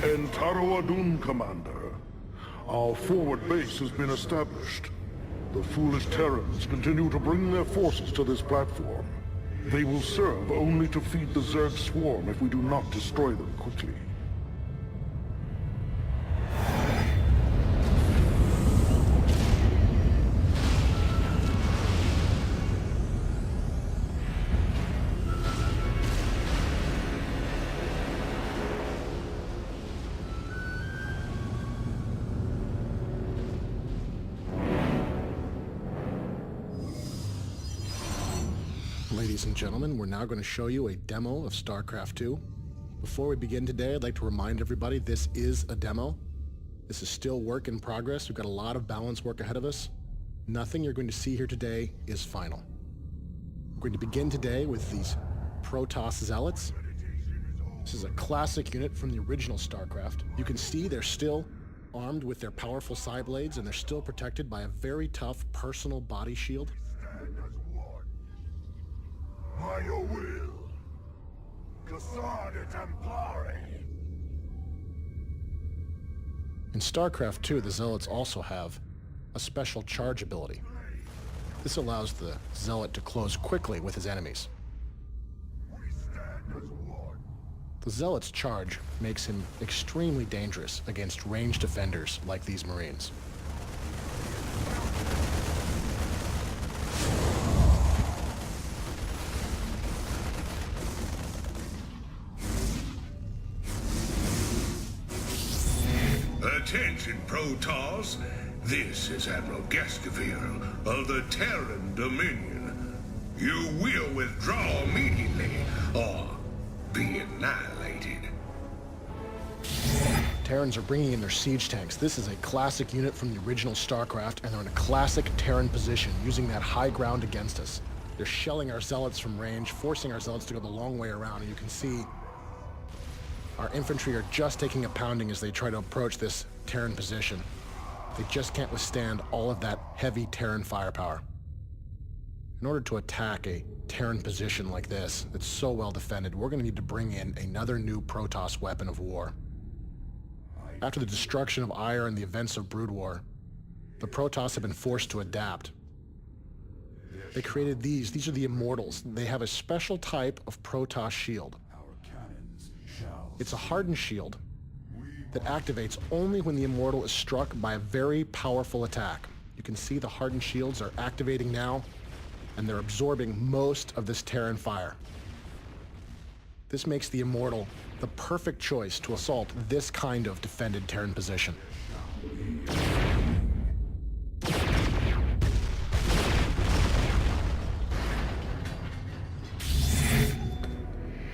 And Tarawadun, Commander. Our forward base has been established. The foolish Terrans continue to bring their forces to this platform. They will serve only to feed the Zerg swarm if we do not destroy them quickly. Ladies and gentlemen, we're now going to show you a demo of StarCraft 2. Before we begin today, I'd like to remind everybody this is a demo. This is still work in progress. We've got a lot of balance work ahead of us. Nothing you're going to see here today is final. We're going to begin today with these Protoss Zealots. This is a classic unit from the original StarCraft. You can see they're still armed with their powerful side blades, and they're still protected by a very tough personal body shield. By your will, Cassade Templare. In StarCraft 2, the Zealots also have a special charge ability. This allows the Zealot to close quickly with his enemies. We stand as one. The Zealot's charge makes him extremely dangerous against ranged defenders like these Marines. Attention, Protoss. This is Admiral Gascavir of the Terran Dominion. You will withdraw immediately, or be annihilated. Terrans are bringing in their siege tanks. This is a classic unit from the original StarCraft, and they're in a classic Terran position, using that high ground against us. They're shelling our Zealots from range, forcing our Zealots to go the long way around, and you can see our infantry are just taking a pounding as they try to approach this Terran position. They just can't withstand all of that heavy Terran firepower. In order to attack a Terran position like this, that's so well defended, we're going to need to bring in another new Protoss weapon of war. After the destruction of Ire and the events of Brood War, the Protoss have been forced to adapt. They created these. These are the Immortals. They have a special type of Protoss shield. It's a hardened shield that activates only when the Immortal is struck by a very powerful attack. You can see the hardened shields are activating now, and they're absorbing most of this Terran fire. This makes the Immortal the perfect choice to assault this kind of defended Terran position.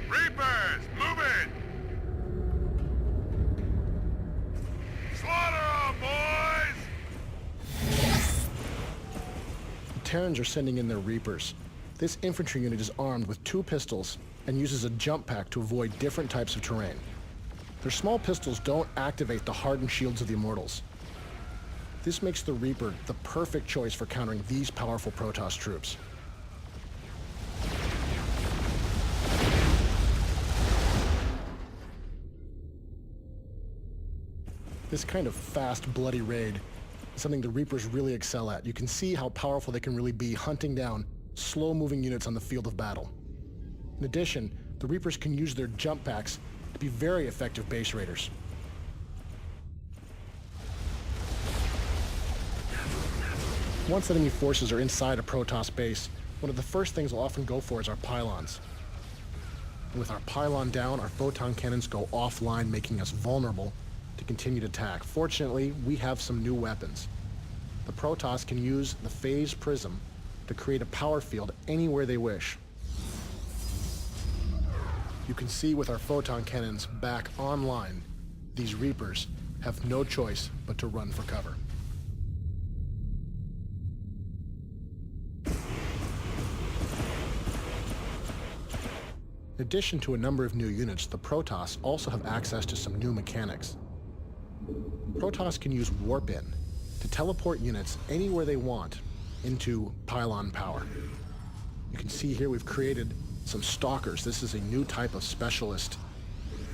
Reapers, move it! Slaughter 'em, boys! The Terrans are sending in their Reapers. This infantry unit is armed with 2 pistols and uses a jump pack to avoid different types of terrain. Their small pistols don't activate the hardened shields of the Immortals. This makes the Reaper the perfect choice for countering these powerful Protoss troops. This kind of fast, bloody raid is something the Reapers really excel at. You can see how powerful they can really be hunting down slow-moving units on the field of battle. In addition, the Reapers can use their jump packs to be very effective base raiders. Once enemy forces are inside a Protoss base, one of the first things we'll often go for is our pylons. And with our pylon down, our photon cannons go offline, making us vulnerable to continued attack. Fortunately, we have some new weapons. The Protoss can use the phase prism to create a power field anywhere they wish. You can see with our photon cannons back online, these Reapers have no choice but to run for cover. In addition to a number of new units, the Protoss also have access to some new mechanics. Protoss can use Warp-In to teleport units anywhere they want into pylon power. You can see here we've created some Stalkers. This is a new type of specialist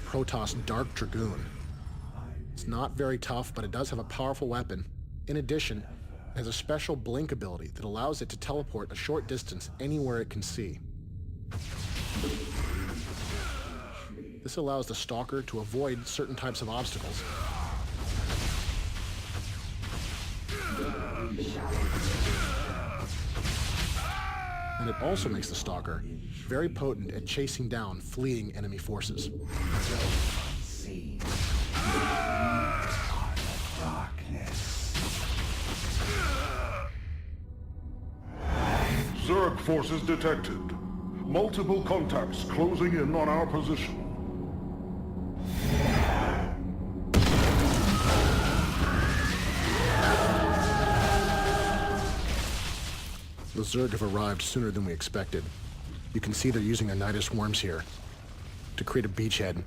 Protoss Dark Dragoon. It's not very tough, but it does have a powerful weapon. In addition, it has a special blink ability that allows it to teleport a short distance anywhere it can see. This allows the Stalker to avoid certain types of obstacles. And it also makes the Stalker very potent at chasing down fleeing enemy forces. Zerg forces detected. Multiple contacts closing in on our position. The Zerg have arrived sooner than we expected. You can see they're using their Nidus worms here to create a beachhead,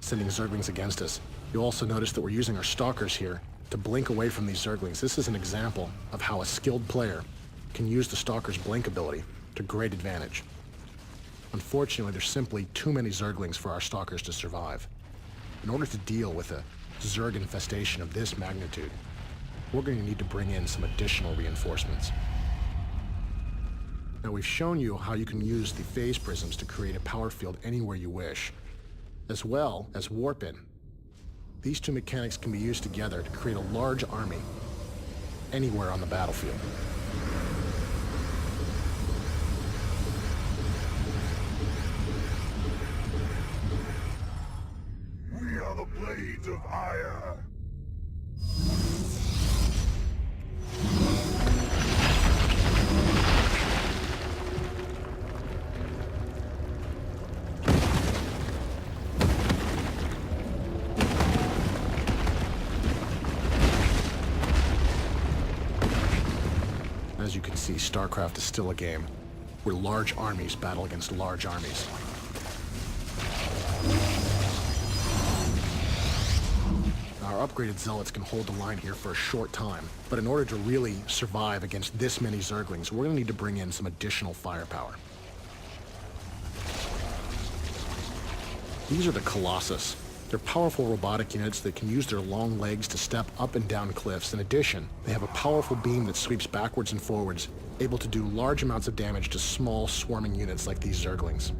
sending Zerglings against us. You'll also notice that we're using our Stalkers here to blink away from these Zerglings. This is an example of how a skilled player can use the Stalker's blink ability to great advantage. Unfortunately, there's simply too many Zerglings for our Stalkers to survive. In order to deal with a Zerg infestation of this magnitude, we're going to need to bring in some additional reinforcements. Now, we've shown you how you can use the phase prisms to create a power field anywhere you wish, as well as warp in. These two mechanics can be used together to create a large army anywhere on the battlefield. We are the Blades of Ire. As you can see, StarCraft is still a game where large armies battle against large armies. Our upgraded Zealots can hold the line here for a short time, but in order to really survive against this many Zerglings, we're going to need to bring in some additional firepower. These are the Colossus. They're powerful robotic units that can use their long legs to step up and down cliffs. In addition, they have a powerful beam that sweeps backwards and forwards, able to do large amounts of damage to small, swarming units like these Zerglings.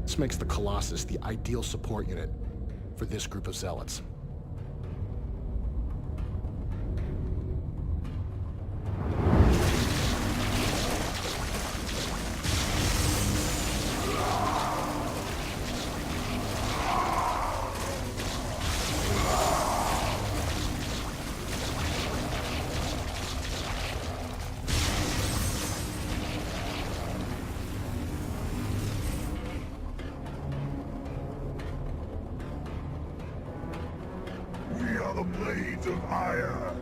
This makes the Colossus the ideal support unit for this group of Zealots. We are the Blades of Ire.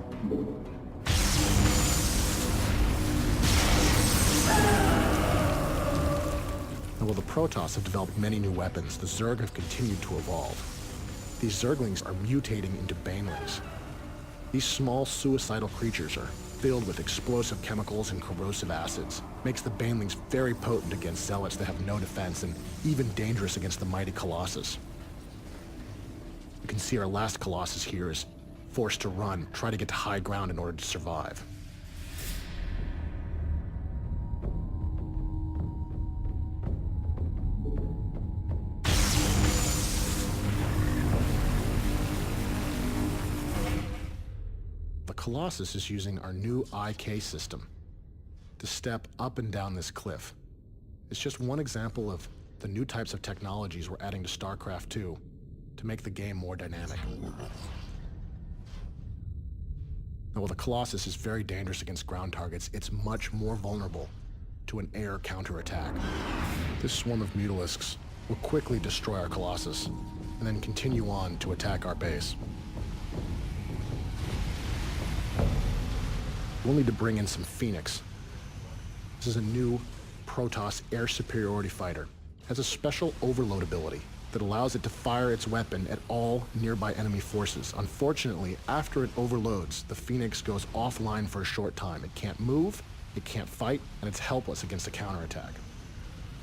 Now, while the Protoss have developed many new weapons, the Zerg have continued to evolve. These Zerglings are mutating into Banelings. These small, suicidal creatures are filled with explosive chemicals and corrosive acids. Makes the Banelings very potent against Zealots that have no defense, and even dangerous against the mighty Colossus. You can see our last Colossus here is forced to run, try to get to high ground in order to survive. The Colossus is using our new IK system to step up and down this cliff. It's just one example of the new types of technologies we're adding to StarCraft 2 to make the game more dynamic. Now, while the Colossus is very dangerous against ground targets, it's much more vulnerable to an air counterattack. This swarm of Mutalisks will quickly destroy our Colossus, and then continue on to attack our base. We'll need to bring in some Phoenix. This is a new Protoss air superiority fighter. It has a special overload ability that allows it to fire its weapon at all nearby enemy forces. Unfortunately, after it overloads, the Phoenix goes offline for a short time. It can't move, it can't fight, and it's helpless against a counterattack.